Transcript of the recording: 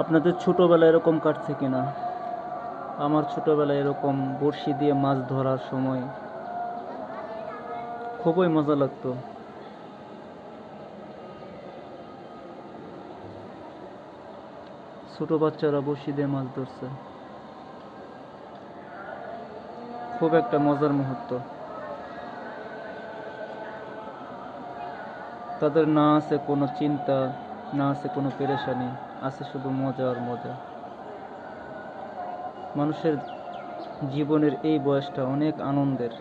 আপনাদের ছোটবেলায় এরকম কাটছে কিনা? আমার ছোটবেলায় এরকম বড়শি দিয়ে মাছ ধরার সময় খুবই মজা লাগতো। ছোট বাচ্চারা বড়শি দিয়ে মাছ ধরছে, খুব একটা মজার মুহূর্ত। তাদের না আছে কোনো চিন্তা, না আছে কোনো পেরেশানি, আছে শুধু মজা আর মজা। মানুষের জীবনের এই বয়সটা অনেক আনন্দের।